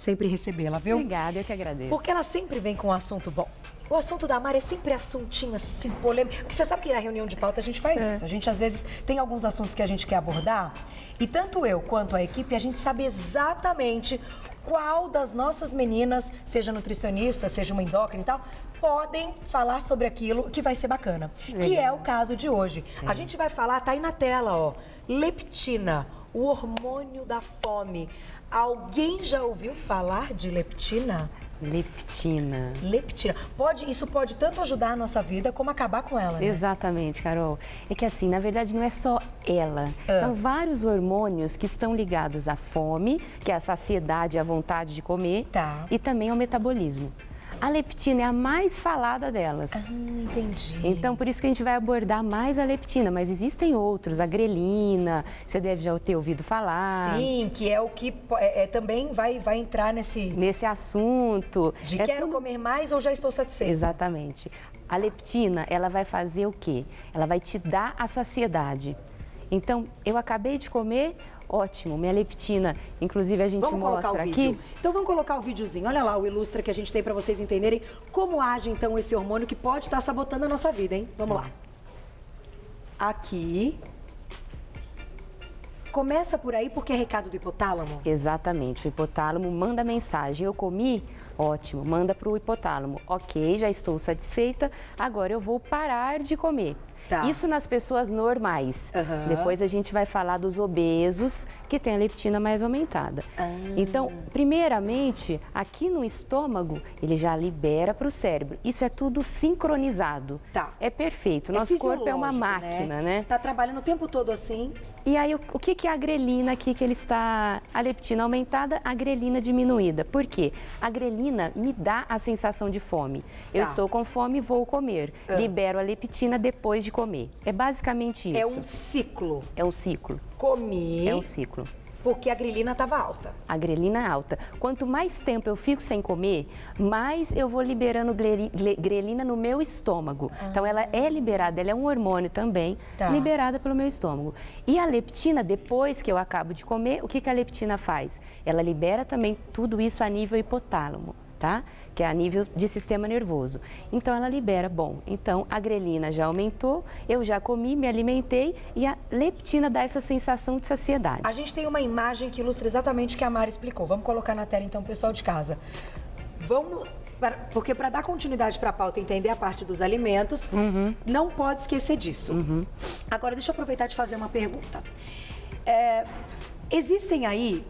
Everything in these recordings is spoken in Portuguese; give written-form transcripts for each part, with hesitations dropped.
sempre recebê-la, viu? Obrigada, eu que agradeço. Porque ela sempre vem com um assunto bom. O assunto da Mari é sempre assuntinho assim, polêmico. Porque você sabe que na reunião de pauta a gente faz isso. A gente, às vezes, tem alguns assuntos que a gente quer abordar. E tanto eu quanto a equipe, a gente sabe exatamente qual das nossas meninas, seja nutricionista, seja uma endócrina e tal, podem falar sobre aquilo que vai ser bacana. Legal. Que é o caso de hoje. A gente vai falar, tá aí na tela, ó, leptina, o hormônio da fome. Alguém já ouviu falar de leptina? Leptina. Leptina. Isso pode tanto ajudar a nossa vida como acabar com ela, né? Exatamente, Carol. É que assim, na verdade, não é só ela. São vários hormônios que estão ligados à fome, que é a saciedade, a vontade de comer, e também ao metabolismo. A leptina é a mais falada delas. Entendi. Então, por isso que a gente vai abordar mais a leptina, mas existem outros, a grelina, você deve já ter ouvido falar. Sim, que é o que também vai entrar nesse assunto. De quero comer mais ou já estou satisfeita. Exatamente. A leptina, ela vai fazer o quê? Ela vai te dar a saciedade. Então, eu acabei de comer, ótimo, minha leptina, inclusive a gente mostra aqui. Então vamos colocar o videozinho, olha lá o ilustra que a gente tem para vocês entenderem como age então esse hormônio que pode estar sabotando a nossa vida, hein? Vamos lá. Aqui. Começa por aí porque é recado do hipotálamo? Exatamente, o hipotálamo manda mensagem, eu comi, ótimo, manda para o hipotálamo, ok, já estou satisfeita, agora eu vou parar de comer. Tá. Isso nas pessoas normais. Depois a gente vai falar dos obesos, que tem a leptina mais aumentada. Então, primeiramente, aqui no estômago, ele já libera para o cérebro. Isso é tudo sincronizado. Tá. É perfeito. Nosso corpo é uma máquina, né? Tá trabalhando o tempo todo assim. E aí, o que é a grelina aqui que ele está... A leptina aumentada, a grelina diminuída. Por quê? A grelina me dá a sensação de fome. Eu estou com fome, vou comer. Libero a leptina depois de comer. É basicamente isso. É um ciclo. É um ciclo. Comi. É um ciclo. Porque a grelina estava alta. A grelina é alta. Quanto mais tempo eu fico sem comer, mais eu vou liberando grelina no meu estômago. Então, ela é liberada, ela é um hormônio também, liberada pelo meu estômago. E a leptina, depois que eu acabo de comer, o que a leptina faz? Ela libera também tudo isso a nível hipotálamo, tá? Que é a nível de sistema nervoso. Então, ela libera, bom, então a grelina já aumentou, eu já comi, me alimentei e a leptina dá essa sensação de saciedade. A gente tem uma imagem que ilustra exatamente o que a Mari explicou. Vamos colocar na tela, então, pessoal de casa. Porque para dar continuidade para a pauta e entender a parte dos alimentos, não pode esquecer disso. Agora, deixa eu aproveitar de fazer uma pergunta. Existem aí...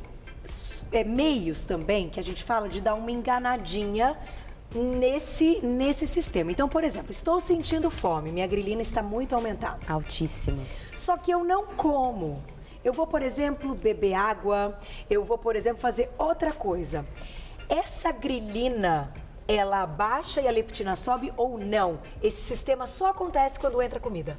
meios também que a gente fala de dar uma enganadinha nesse sistema. Então, por exemplo, estou sentindo fome, minha grelina está muito aumentada. Altíssima. Só que eu não como. Eu vou, por exemplo, beber água, eu vou, por exemplo, fazer outra coisa. Essa grelina, ela baixa e a leptina sobe ou não? Esse sistema só acontece quando entra comida?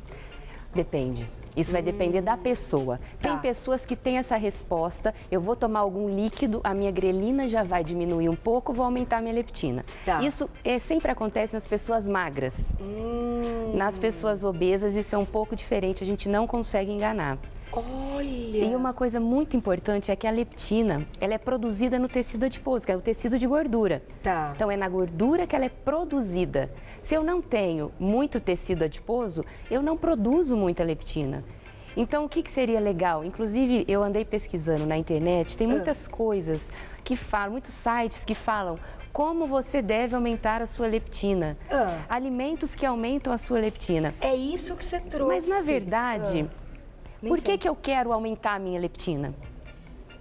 Depende. Isso vai depender da pessoa. Tem pessoas que têm essa resposta, eu vou tomar algum líquido, a minha grelina já vai diminuir um pouco, vou aumentar a minha leptina. Isso sempre acontece nas pessoas magras. Nas pessoas obesas, isso é um pouco diferente, a gente não consegue enganar. Olha! E uma coisa muito importante é que a leptina, ela é produzida no tecido adiposo, que é o tecido de gordura. Então, é na gordura que ela é produzida. Se eu não tenho muito tecido adiposo, eu não produzo muita leptina. Então, o que seria legal? Inclusive, eu andei pesquisando na internet, tem muitas coisas que falam, muitos sites que falam como você deve aumentar a sua leptina. Alimentos que aumentam a sua leptina. É isso que você trouxe. Mas, na verdade... Por que eu quero aumentar a minha leptina?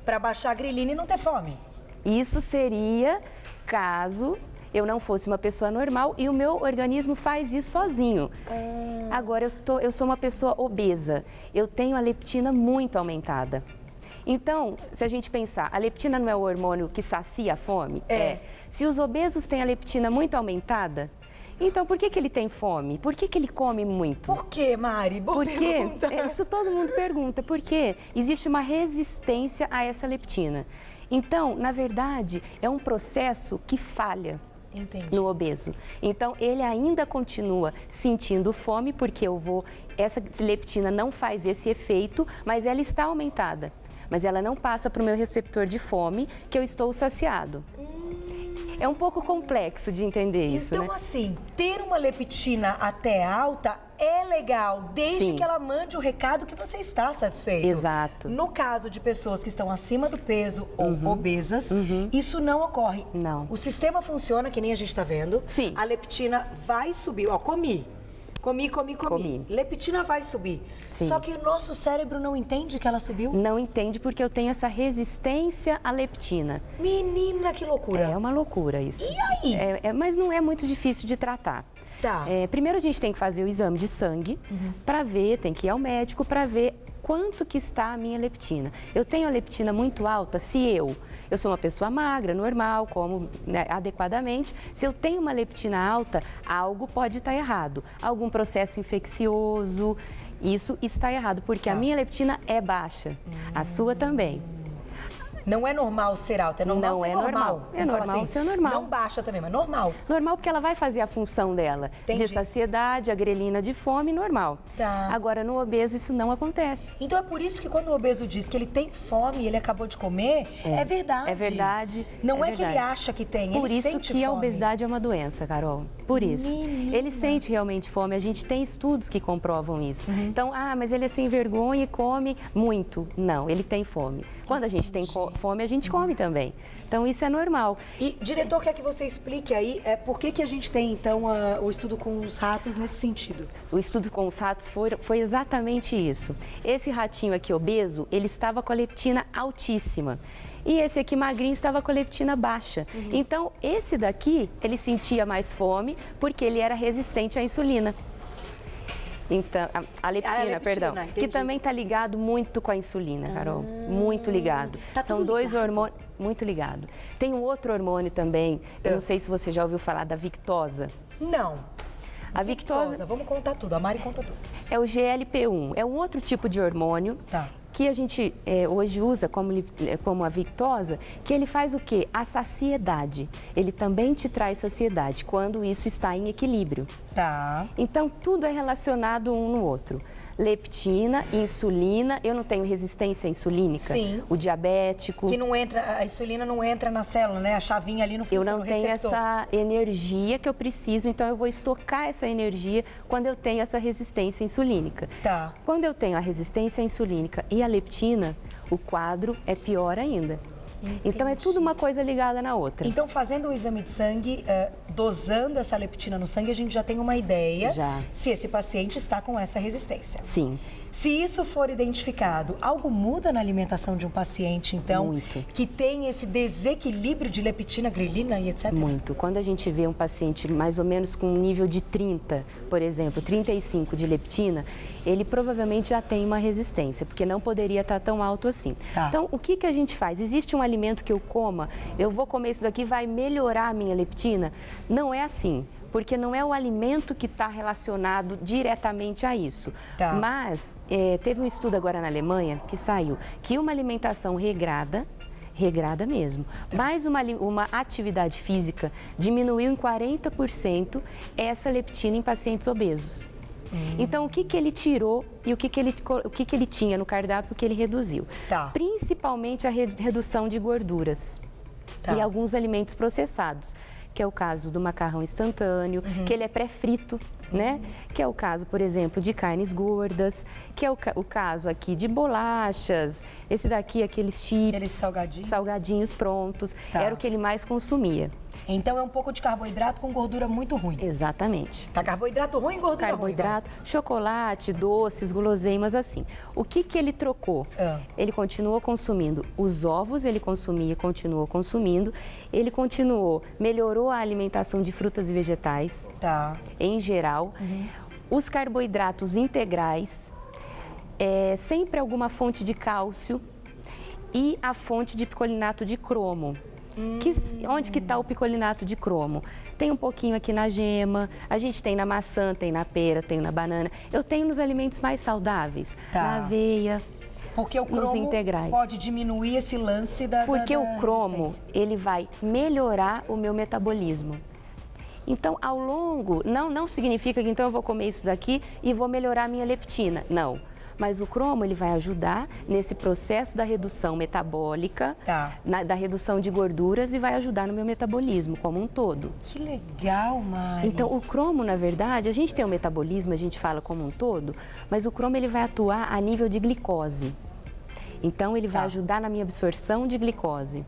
Para baixar a grelina e não ter fome. Isso seria caso eu não fosse uma pessoa normal e o meu organismo faz isso sozinho. Agora, eu sou uma pessoa obesa, eu tenho a leptina muito aumentada. Então, se a gente pensar, a leptina não é o hormônio que sacia a fome? Se os obesos têm a leptina muito aumentada, então, por que ele tem fome? Por que ele come muito? Por quê, Mari? Boa pergunta. Isso todo mundo pergunta. Porque existe uma resistência a essa leptina. Então, na verdade, é um processo que falha no obeso. Então, ele ainda continua sentindo fome, porque essa leptina não faz esse efeito, mas ela está aumentada. mas ela não passa para o meu receptor de fome, que eu estou saciado. É um pouco complexo de entender isso, né? Então, assim, ter uma leptina até alta é legal, desde que ela mande o recado que você está satisfeito. Exato. No caso de pessoas que estão acima do peso ou obesas, isso não ocorre. Não. O sistema funciona, que nem a gente está vendo. Sim. A leptina vai subir. Ó, comi. Leptina vai subir. Sim. Só que o nosso cérebro não entende que ela subiu? Não entende porque eu tenho essa resistência à leptina. Menina, que loucura. É uma loucura isso. E aí? Mas não é muito difícil de tratar. Tá. Primeiro a gente tem que fazer o exame de sangue para ver, tem que ir ao médico para ver quanto que está a minha leptina. Eu tenho a leptina muito alta se eu sou uma pessoa magra, normal, como adequadamente. Se eu tenho uma leptina alta, algo pode estar errado. Algum processo infeccioso, isso está errado, porque a minha leptina é baixa, a sua também. Não é normal ser alta, é normal Não ser é normal. normal. É normal assim, ser normal. Não baixa também, mas normal. Normal porque ela vai fazer a função dela. Entendi. De saciedade, a grelina de fome, normal. Tá. Agora, no obeso, isso não acontece. Então é por isso que quando o obeso diz que ele tem fome e ele acabou de comer, é verdade. É verdade. Não é, verdade. que ele acha que tem, Por ele isso sente que fome. a obesidade é uma doença, Carol. Por isso. Menina. Ele sente realmente fome. A gente tem estudos que comprovam isso. Então, mas ele é sem vergonha e come muito. Não, ele tem fome. Quando a gente tem fome, a gente come também. Então, isso é normal. E, diretor, quer que você explique aí por que a gente tem, então, o estudo com os ratos nesse sentido? O estudo com os ratos foi exatamente isso. Esse ratinho aqui obeso, ele estava com a leptina altíssima. E esse aqui magrinho estava com a leptina baixa. Então, esse daqui, ele sentia mais fome porque ele era resistente à insulina. Então, a leptina, perdão, entendi. que também está ligado muito com a insulina, Carol, muito ligado. Tá São tudo dois ligado. hormônios, muito ligado. Tem um outro hormônio também, eu não sei se você já ouviu falar da Victosa. Não. A Victosa Vamos contar tudo, a Mari conta tudo. é o GLP-1, é um outro tipo de hormônio. Tá. Que a gente hoje usa como a Victosa, que ele faz o quê? A saciedade. Ele também te traz saciedade quando isso está em equilíbrio. Tá. Então, tudo é relacionado um no outro. Leptina, insulina, eu não tenho resistência insulínica. Sim. O diabético. Que não entra, a insulina não entra na célula, né? A chavinha ali não Eu funciona, não tenho essa energia que eu preciso, então eu vou estocar essa energia quando eu tenho essa resistência insulínica. Tá. Quando eu tenho a resistência insulínica e a leptina, o quadro é pior ainda. Então é tudo uma coisa ligada na outra. Então, fazendo o exame de sangue, dosando essa leptina no sangue, a gente já tem uma ideia se esse paciente está com essa resistência. Sim. Se isso for identificado, algo muda na alimentação de um paciente, então, Muito. que tem esse desequilíbrio de leptina, grelina e etc? Muito. Quando a gente vê um paciente mais ou menos com um nível de 30, por exemplo, 35 de leptina, ele provavelmente já tem uma resistência, porque não poderia estar tão alto assim. Tá. Então, o que a gente faz? Existe um alimento que eu coma, eu vou comer isso daqui, vai melhorar a minha leptina? Não é assim. Porque não é o alimento que está relacionado diretamente a isso. Tá. Mas teve um estudo agora na Alemanha que saiu que uma alimentação regrada mesmo, mais uma atividade física diminuiu em 40% essa leptina em pacientes obesos. Então, o que ele tirou e o que ele tinha no cardápio que ele reduziu? Tá. Principalmente a redução de gorduras e alguns alimentos processados, que é o caso do macarrão instantâneo, que ele é pré-frito, né? Que é o caso, por exemplo, de carnes gordas, que é o caso aqui de bolachas, esse daqui, aqueles chips, Aqueles salgadinhos prontos, Tá. era o que ele mais consumia. Então, é um pouco de carboidrato com gordura muito ruim. Exatamente. Tá, carboidrato ruim e gordura Carboidrato, chocolate, doces, guloseimas, assim. O que ele trocou? Ele continuou consumindo os ovos, ele consumia, continuou consumindo. Ele melhorou a alimentação de frutas e vegetais, Tá. em geral. Os carboidratos integrais, sempre alguma fonte de cálcio e a fonte de picolinato de cromo. Onde que está o picolinato de cromo? Tem um pouquinho aqui na gema, a gente tem na maçã, tem na pera, tem na banana. Eu tenho nos alimentos mais saudáveis, Tá. na aveia, Porque o nos cromo integrais. pode diminuir esse lance da Porque o cromo, resistência. ele vai melhorar o meu metabolismo. Então, ao longo, não significa que então eu vou comer isso daqui e vou melhorar a minha leptina. Não. mas o cromo ele vai ajudar nesse processo da redução metabólica, da redução de gorduras e vai ajudar no meu metabolismo como um todo. Que legal, Mari! Então, o cromo, na verdade, a gente tem o metabolismo, a gente fala como um todo, mas o cromo ele vai atuar a nível de glicose. Então, ele vai ajudar na minha absorção de glicose.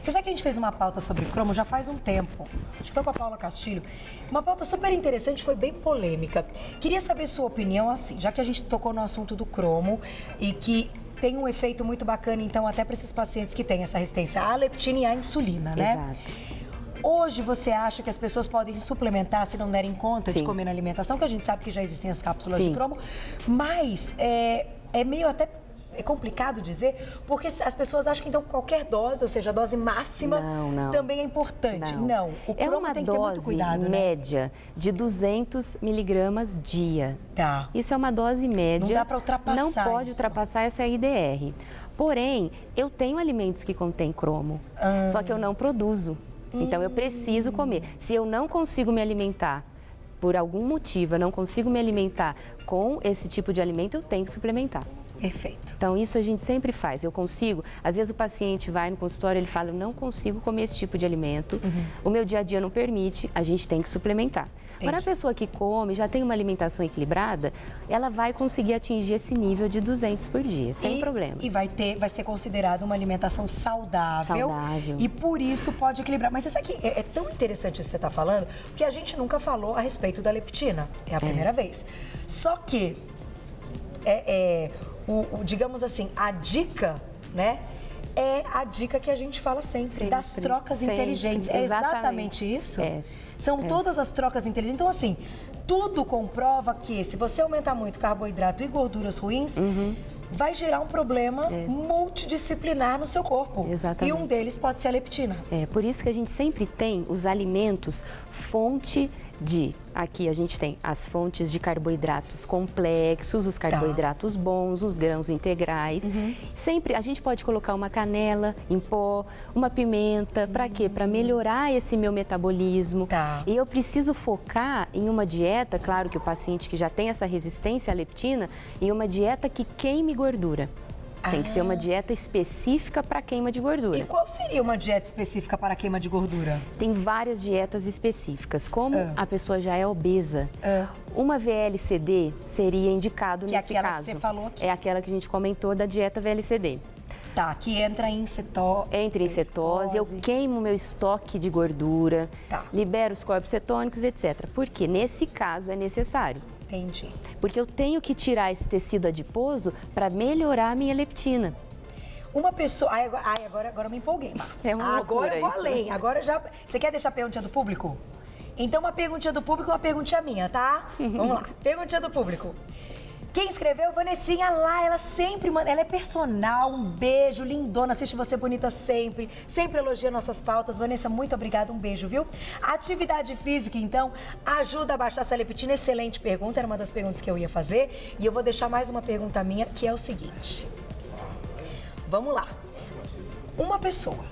Você sabe que a gente fez uma pauta sobre cromo já faz um tempo. Acho que foi com a Paula Castilho. Uma pauta super interessante, foi bem polêmica. Queria saber sua opinião, assim, já que a gente tocou no assunto do cromo e que tem um efeito muito bacana, então, até para esses pacientes que têm essa resistência à leptina e à insulina, né? Exato. Hoje, você acha que as pessoas podem suplementar se não derem conta de comer na alimentação? Que a gente sabe que já existem as cápsulas de cromo, mas é meio até... É complicado dizer, porque as pessoas acham que então qualquer dose, ou seja, a dose máxima, também é importante. Não, o cromo tem que ter muito cuidado, é uma dose média de 200 miligramas dia. Tá. Isso é uma dose média. Não dá para ultrapassar Não pode ultrapassar essa IDR. Porém, eu tenho alimentos que contêm cromo, só que eu não produzo. Então, eu preciso comer. Se eu não consigo me alimentar por algum motivo, eu não consigo me alimentar com esse tipo de alimento, eu tenho que suplementar. Perfeito. Então, isso a gente sempre faz. Eu consigo, às vezes o paciente vai no consultório, ele fala, eu não consigo comer esse tipo de alimento, o meu dia a dia não permite, a gente tem que suplementar. Agora, a pessoa que come, já tem uma alimentação equilibrada, ela vai conseguir atingir esse nível de 200 por dia, sem problemas. E vai ser considerada uma alimentação saudável. E por isso pode equilibrar. Mas você sabe que é tão interessante isso que você está falando, que a gente nunca falou a respeito da leptina. É a primeira vez. Só que, digamos assim, a dica, né? É a dica que a gente fala sempre, das trocas inteligentes. É exatamente isso? São todas as trocas inteligentes. Então, assim, tudo comprova que se você aumentar muito carboidrato e gorduras ruins, vai gerar um problema multidisciplinar no seu corpo. Exatamente. E um deles pode ser a leptina. Por isso que a gente sempre tem os alimentos fonte de... Aqui a gente tem as fontes de carboidratos complexos, os carboidratos bons, os grãos integrais. Sempre a gente pode colocar uma canela em pó, uma pimenta, para quê? Para melhorar esse meu metabolismo. E eu preciso focar em uma dieta, claro que o paciente que já tem essa resistência à leptina, em uma dieta que queime gordura. Tem que ser uma dieta específica para queima de gordura. E qual seria uma dieta específica para queima de gordura? Tem várias dietas específicas. Como a pessoa já é obesa, uma VLCD seria indicado nesse caso. Que é aquela que você falou aqui. É aquela que a gente comentou da dieta VLCD. Que entra em cetose. Entra em cetose, eu queimo meu estoque de gordura, libero os corpos cetônicos, etc. Porque nesse caso é necessário. Entendi. Porque eu tenho que tirar esse tecido adiposo para melhorar a minha leptina. Uma pessoa... agora eu me empolguei. Agora eu vou além. Agora já... Você quer deixar a perguntinha do público? Então, uma perguntinha do público e uma perguntinha minha, tá? Vamos lá. Perguntinha do público. Quem escreveu? Vanessinha lá, ela sempre manda, ela é personal, um beijo, lindona, assiste você bonita sempre, sempre elogia nossas pautas. Vanessa, muito obrigada, um beijo, viu? Atividade física, então, ajuda a baixar essa leptina? Excelente pergunta, era uma das perguntas que eu ia fazer. E eu vou deixar mais uma pergunta minha, que é o seguinte. Vamos lá. Uma pessoa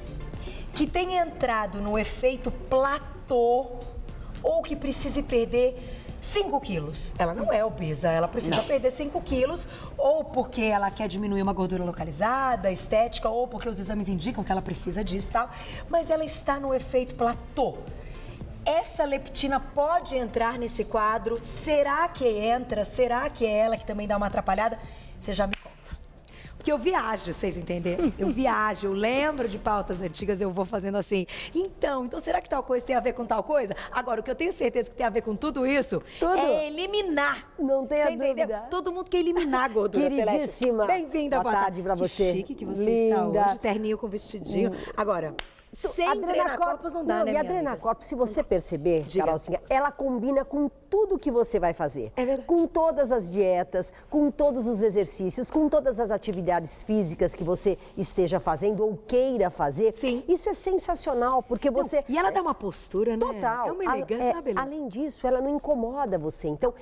que tenha entrado no efeito platô ou que precise perder 5 quilos. Ela não é obesa, ela precisa perder 5 quilos, ou porque ela quer diminuir uma gordura localizada, estética, ou porque os exames indicam que ela precisa disso e tal, mas ela está no efeito platô. Essa leptina pode entrar nesse quadro? Será que entra? Será que é ela que também dá uma atrapalhada? Você já me conta. Porque eu viajo, vocês entenderam? Eu viajo, eu lembro de pautas antigas, eu vou fazendo assim. Então será que tal coisa tem a ver com tal coisa? Agora, o que eu tenho certeza que tem a ver com tudo isso é eliminar. Não tenha dúvida. Todo mundo quer eliminar a gordura, Queridíssima. Bem-vinda, boa tarde pra você. Que chique que você está hoje, terninho com vestidinho. Agora... Sem Adrenacorpus não dá, né, E a Adrenacorpus, se você perceber, Carolzinha, ela combina com tudo que você vai fazer. É verdade. Com todas as dietas, com todos os exercícios, com todas as atividades físicas que você esteja fazendo ou queira fazer. Sim. Isso é sensacional, porque você... E ela dá uma postura, né? Total. É uma elegância, uma beleza. Além disso, ela não incomoda você. Então,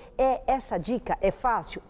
essa dica é fácil?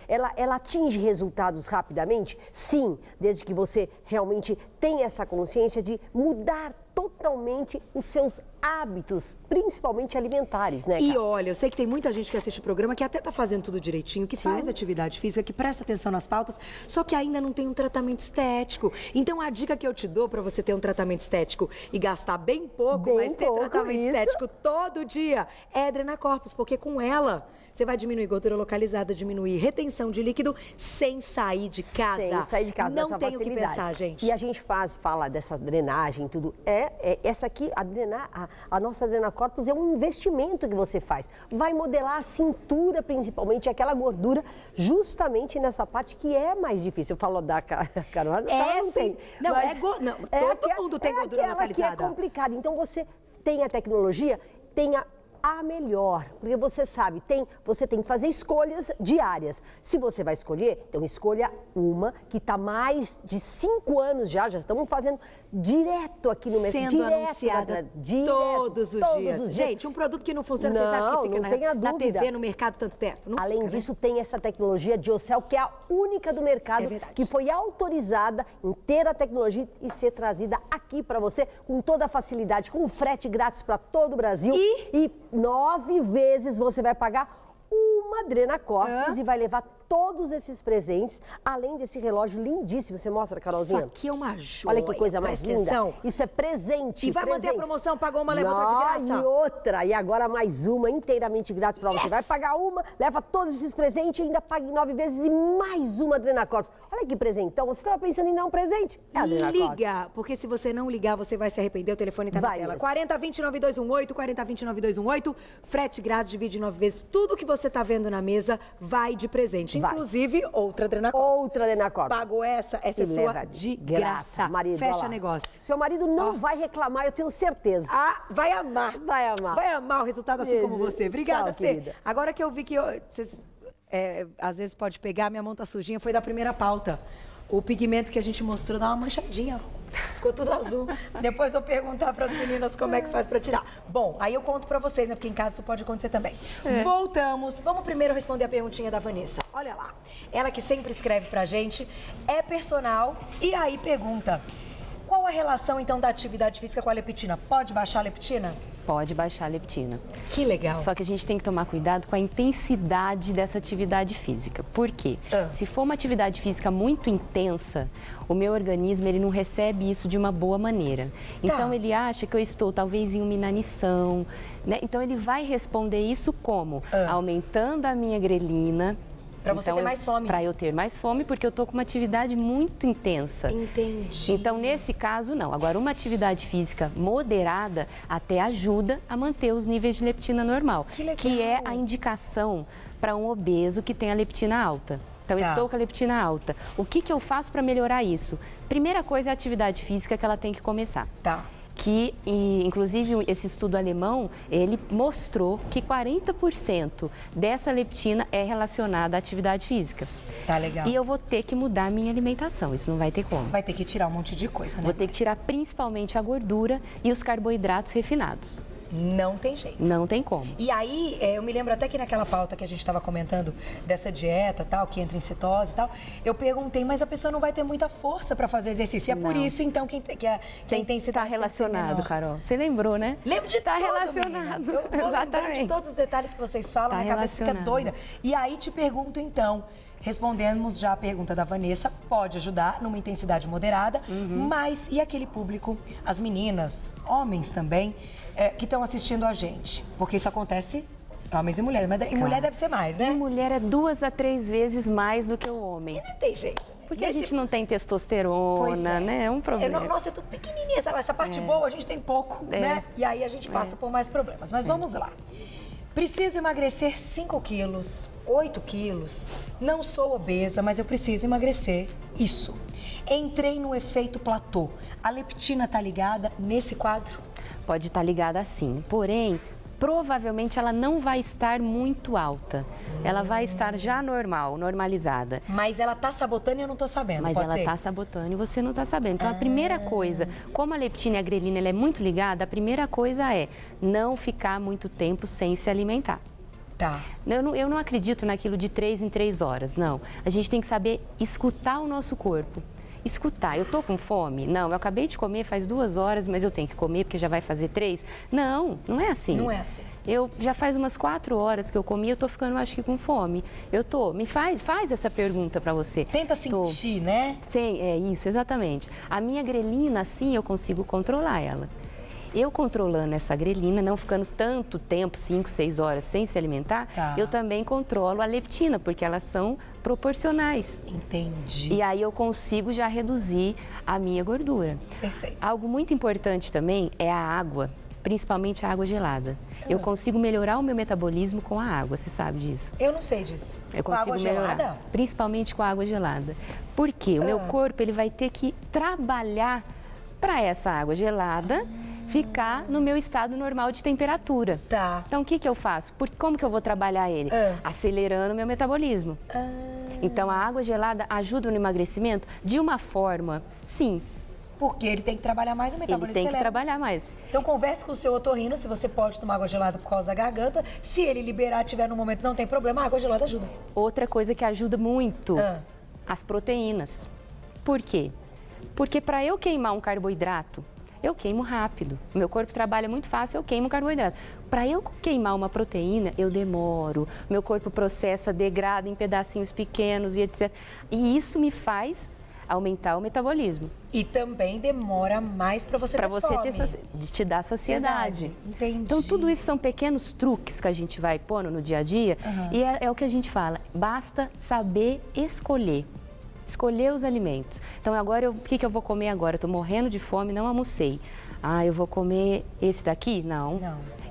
Ela atinge resultados rapidamente? Sim, desde que você realmente tenha essa consciência de mudar totalmente totalmente os seus hábitos, principalmente alimentares, né, E Ká? olha, eu sei que tem muita gente que assiste o programa que até tá fazendo tudo direitinho, que faz atividade física, que presta atenção nas pautas, só que ainda não tem um tratamento estético. Então a dica que eu te dou para você ter um tratamento estético e gastar bem pouco, mas ter tratamento estético todo dia, é Drena Corpus, porque com ela você vai diminuir gordura localizada, diminuir retenção de líquido sem sair de casa. Sem sair de casa, não essa tem o que facilidade. pensar, gente. E a gente fala dessa drenagem, tudo. Essa aqui, a nossa Drena Corpus é um investimento que você faz. Vai modelar a cintura, principalmente, aquela gordura, justamente nessa parte que é mais difícil. Eu falo da Carol, não tem. Não, Mas todo mundo tem gordura localizada. Que é complicado. Então, você tem a tecnologia, tem a melhor, porque você sabe, você tem que fazer escolhas diárias. Se você vai escolher, então escolha uma que está mais de 5 anos já estamos fazendo direto aqui no mercado. Sendo anunciada todos os dias. Gente, um produto que não funciona, vocês acham que fica na TV, no mercado tanto tempo? Não Além fica, disso, tem essa tecnologia Diocel, que é a única do mercado, que foi autorizada em ter a tecnologia e ser trazida aqui para você com toda a facilidade, com frete grátis para todo o Brasil. E 9 vezes você vai pagar uma Drena Corpus e vai levar todos esses presentes, além desse relógio lindíssimo. Você mostra, Carolzinha? Isso aqui é uma joia. Olha que coisa mais linda. Isso é presente. E vai manter a promoção, pagou uma, leva outra de graça. E outra, e agora mais uma inteiramente grátis para você. Vai pagar uma, leva todos esses presentes e ainda paga em 9 vezes e mais uma Drena Corpus. Olha que presentão. Você estava pensando em dar um presente? É a Drena Corpus. Liga, porque se você não ligar, você vai se arrepender. O telefone está na tela. 4020-9218, 4020-9218. Frete grátis, divide em 9 vezes. Tudo que você está vendo na mesa vai de presente. Inclusive, outra Drena Corpus. Outra Drena Corpus. Pagou essa é sua de graça. Marido, fecha negócio. Seu marido não vai reclamar, eu tenho certeza. Ah, vai amar. Vai amar. Vai amar o resultado assim como você. Obrigada, Tchau, querida. Agora que eu vi que vocês, às vezes pode pegar, minha mão tá sujinha, foi da primeira pauta. O pigmento que a gente mostrou dá uma manchadinha. Ficou tudo azul. Depois eu perguntar para as meninas como é que faz para tirar. Bom, aí eu conto para vocês, né? Porque em casa isso pode acontecer também. Voltamos. Vamos primeiro responder a perguntinha da Vanessa. Olha lá. Ela que sempre escreve pra gente, é personal e aí pergunta: qual a relação então da atividade física com a leptina? Pode baixar a leptina? Pode baixar a leptina. Que legal. Só que a gente tem que tomar cuidado com a intensidade dessa atividade física. Por quê? Se for uma atividade física muito intensa, o meu organismo ele não recebe isso de uma boa maneira. Então ele acha que eu estou talvez em uma inanição, né? Então ele vai responder isso como? Aumentando a minha grelina. Para você ter mais fome. Para eu ter mais fome, porque eu estou com uma atividade muito intensa. Entendi. Então, nesse caso, não. Agora, uma atividade física moderada até ajuda a manter os níveis de leptina normal. Que legal. Que é a indicação para um obeso que tem a leptina alta. Então, eu estou com a leptina alta. O que eu faço para melhorar isso? Primeira coisa é a atividade física que ela tem que começar. Que, inclusive, esse estudo alemão, ele mostrou que 40% dessa leptina é relacionada à atividade física. Tá legal. E eu vou ter que mudar a minha alimentação, isso não vai ter como. Vai ter que tirar um monte de coisa, né? Vou ter que tirar principalmente a gordura e os carboidratos refinados. Não tem jeito. Não tem como. E aí, eu me lembro até que naquela pauta que a gente estava comentando dessa dieta, tal, que entra em cetose e tal, eu perguntei, mas a pessoa não vai ter muita força para fazer exercício. Não. É por isso, então, que a intensidade está relacionado, Carol. Você lembrou, né? Lembro de tudo, relacionado. Eu vou Exatamente. de todos os detalhes que vocês falam, minha cabeça fica doida. E aí te pergunto, então, respondemos já a pergunta da Vanessa, pode ajudar numa intensidade moderada, mas e aquele público, as meninas, homens também, que estão assistindo a gente? Porque isso acontece homens e mulheres, mas em mulher deve ser mais, né? Em mulher é 2 a 3 vezes mais do que o homem. E não tem jeito. Porque a gente não tem testosterona, né? É um problema. Nossa, é tudo pequenininha, sabe? Essa parte boa a gente tem pouco, né? E aí a gente passa por mais problemas. Mas vamos lá. Preciso emagrecer 5 quilos, 8 quilos. Não sou obesa, mas eu preciso emagrecer. Isso. Entrei no efeito platô. A leptina tá ligada nesse quadro? Pode estar ligada sim. Porém, provavelmente ela não vai estar muito alta. Ela vai estar já normalizada. Mas ela tá sabotando e eu não tô sabendo. Mas ela tá sabotando e você não tá sabendo. Então, a primeira coisa, como a leptina e a grelina ela é muito ligada, a primeira coisa é não ficar muito tempo sem se alimentar. Tá. Eu não acredito naquilo de 3 em 3 horas, não. A gente tem que saber escutar o nosso corpo. escutar. Eu tô com fome? Não, eu acabei de comer faz 2 horas, mas eu tenho que comer porque já vai fazer 3? Não, não é assim. Não é assim. Eu já faz umas 4 horas que eu comi, eu tô ficando, acho que com fome. Eu tô. Faz essa pergunta para você. Tenta sentir, né? Sim, é isso, exatamente. A minha grelina, assim, eu consigo controlar ela. Eu controlando essa grelina, não ficando tanto tempo, 5, 6 horas sem se alimentar, eu também controlo a leptina, porque elas são proporcionais. Entendi. E aí eu consigo já reduzir a minha gordura. Perfeito. Algo muito importante também é a água, principalmente a água gelada. Eu consigo melhorar o meu metabolismo com a água, você sabe disso? Eu não sei disso. Eu Com consigo água melhorar, gelada? principalmente com a água gelada. Por quê? O meu corpo ele vai ter que trabalhar para essa água gelada ficar no meu estado normal de temperatura. Tá. Então, o que eu faço? Como que eu vou trabalhar ele? Acelerando o meu metabolismo. Então, a água gelada ajuda no emagrecimento de uma forma, sim. Porque ele tem que trabalhar mais o metabolismo. Ele tem que trabalhar mais. Então, converse com o seu otorrino se você pode tomar água gelada por causa da garganta. Se ele liberar, tiver no momento, não tem problema, a água gelada ajuda. Outra coisa que ajuda muito, as proteínas. Por quê? Porque para eu queimar um carboidrato, eu queimo rápido. O meu corpo trabalha muito fácil, eu queimo carboidrato. Para eu queimar uma proteína, eu demoro. Meu corpo processa, degrada em pedacinhos pequenos e etc. E isso me faz aumentar o metabolismo. E também demora mais para você ter fome. Te dar saciedade. Entendi. Então, tudo isso são pequenos truques que a gente vai pondo no dia a dia. E é o que a gente fala, basta saber escolher. Escolher os alimentos. Então, agora, o que eu vou comer agora? Eu tô morrendo de fome, não almocei. Ah, eu vou comer esse daqui? Não.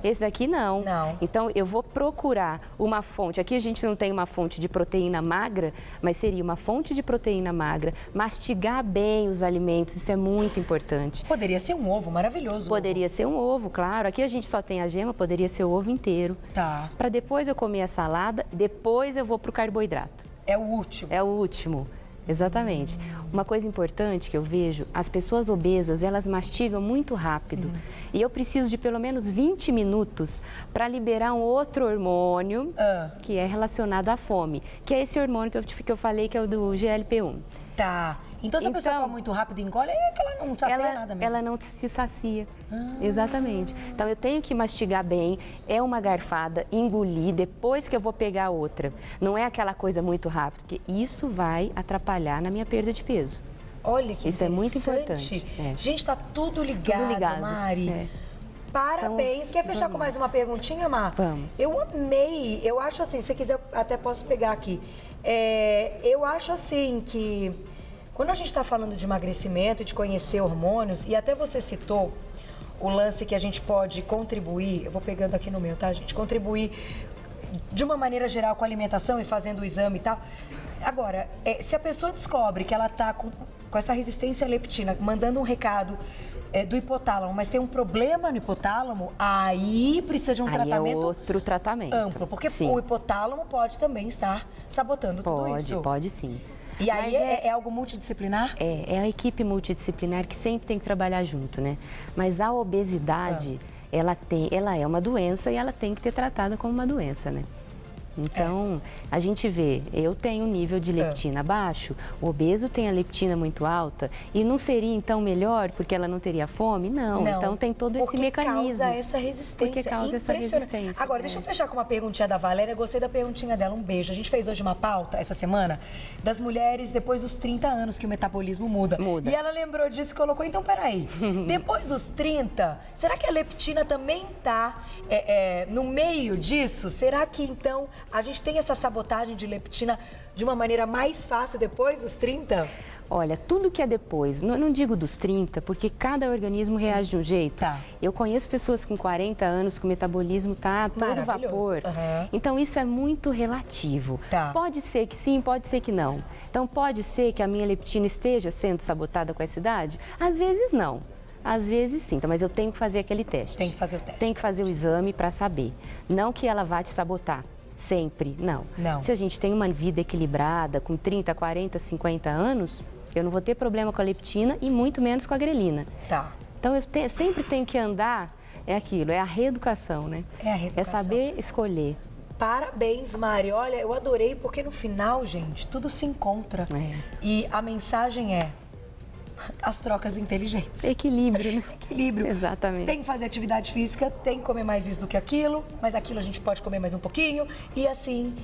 Esse daqui não. Então, eu vou procurar uma fonte. Aqui a gente não tem uma fonte de proteína magra, mas seria uma fonte de proteína magra. Mastigar bem os alimentos, isso é muito importante. Poderia ser um ovo, maravilhoso. Poderia ser um ovo, claro. Aqui a gente só tem a gema, poderia ser o ovo inteiro. Tá. Para depois eu comer a salada, depois eu vou pro carboidrato. É o último. É o último. Exatamente. Uma coisa importante que eu vejo, as pessoas obesas, elas mastigam muito rápido. E eu preciso de pelo menos 20 minutos para liberar um outro hormônio que é relacionado à fome, que é esse hormônio que eu falei, que é o do GLP-1. Tá. Então, se a pessoa come muito rápido e engole, é que ela não sacia nada mesmo. Ela não se sacia. Exatamente. Então, eu tenho que mastigar bem, é uma garfada, engolir, depois que eu vou pegar outra. Não é aquela coisa muito rápida, porque isso vai atrapalhar na minha perda de peso. Olha que isso é muito importante. Gente, tá tudo ligado, Mari. Parabéns. Quer fechar com mais uma perguntinha, Mar? Vamos. Eu amei. Eu acho assim, se quiser, até posso pegar aqui. Eu acho assim que quando a gente está falando de emagrecimento, de conhecer hormônios, e até você citou o lance que a gente pode contribuir, eu vou pegando aqui no meu, tá, gente? Contribuir de uma maneira geral com a alimentação e fazendo o exame e tal. Agora, se a pessoa descobre que ela está com essa resistência à leptina, mandando um recado do hipotálamo, mas tem um problema no hipotálamo, aí precisa de um tratamento... é outro tratamento. Amplo, porque o hipotálamo pode também estar sabotando tudo isso. Pode sim. E aí é algo multidisciplinar? É a equipe multidisciplinar que sempre tem que trabalhar junto, né? Mas a obesidade, ela é uma doença e ela tem que ser tratada como uma doença, né? Então, a gente vê, eu tenho um nível de leptina baixo, o obeso tem a leptina muito alta, e não seria então melhor porque ela não teria fome? Não. Então tem todo esse mecanismo. Porque causa essa resistência. Porque causa essa resistência. Agora, deixa eu fechar com uma perguntinha da Valéria, gostei da perguntinha dela, um beijo. A gente fez hoje uma pauta, essa semana, das mulheres depois dos 30 anos que o metabolismo muda. E ela lembrou disso e colocou, então peraí, depois dos 30, será que a leptina também está no meio disso? Será que então a gente tem essa sabotagem de leptina de uma maneira mais fácil depois dos 30? Olha, tudo que é depois, não digo dos 30, porque cada organismo reage de um jeito. Tá. Eu conheço pessoas com 40 anos que o metabolismo está todo vapor. Então, isso é muito relativo. Tá. Pode ser que sim, pode ser que não. Então, pode ser que a minha leptina esteja sendo sabotada com essa idade? Às vezes, não. Às vezes sim, mas eu tenho que fazer aquele teste. Tem que fazer o teste. Tem que fazer o exame para saber. Não que ela vá te sabotar. Sempre, não. Se a gente tem uma vida equilibrada, com 30, 40, 50 anos, eu não vou ter problema com a leptina e muito menos com a grelina. Tá. Então, eu sempre tenho que andar, é aquilo, é a reeducação, né? É a reeducação. É saber escolher. Parabéns, Mari. Olha, eu adorei porque no final, gente, tudo se encontra. E a mensagem é, as trocas inteligentes. Equilíbrio, né? Equilíbrio. Exatamente. Tem que fazer atividade física, tem que comer mais isso do que aquilo, mas aquilo a gente pode comer mais um pouquinho. E assim,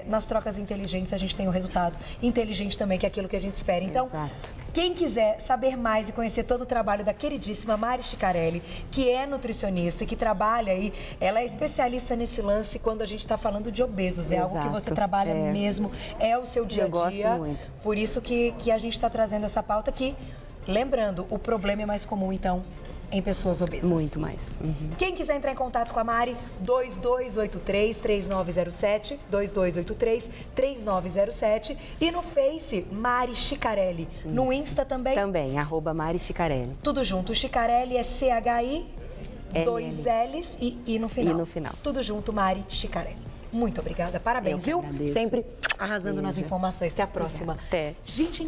nas trocas inteligentes, a gente tem um resultado inteligente também, que é aquilo que a gente espera. Então, Exato. Quem quiser saber mais e conhecer todo o trabalho da queridíssima Mari Ciccarelli, que é nutricionista e que trabalha aí, ela é especialista nesse lance quando a gente está falando de obesos. É algo que você trabalha mesmo, é o seu dia a dia. Eu gosto muito. Por isso que a gente está trazendo essa pauta aqui. Lembrando, o problema é mais comum, então, em pessoas obesas. Muito mais. Uhum. Quem quiser entrar em contato com a Mari, 2283-3907, 2283-3907 e no Face, Mari Ciccarelli. Isso. No Insta também? Também, @Mari Ciccarelli. Tudo junto, Ciccarelli é CHI, 2 L's e I no final. E no final. Tudo junto, Mari Ciccarelli. Muito obrigada, parabéns, viu? Agradeço. Sempre arrasando nas informações. Até a próxima. Até. Gente,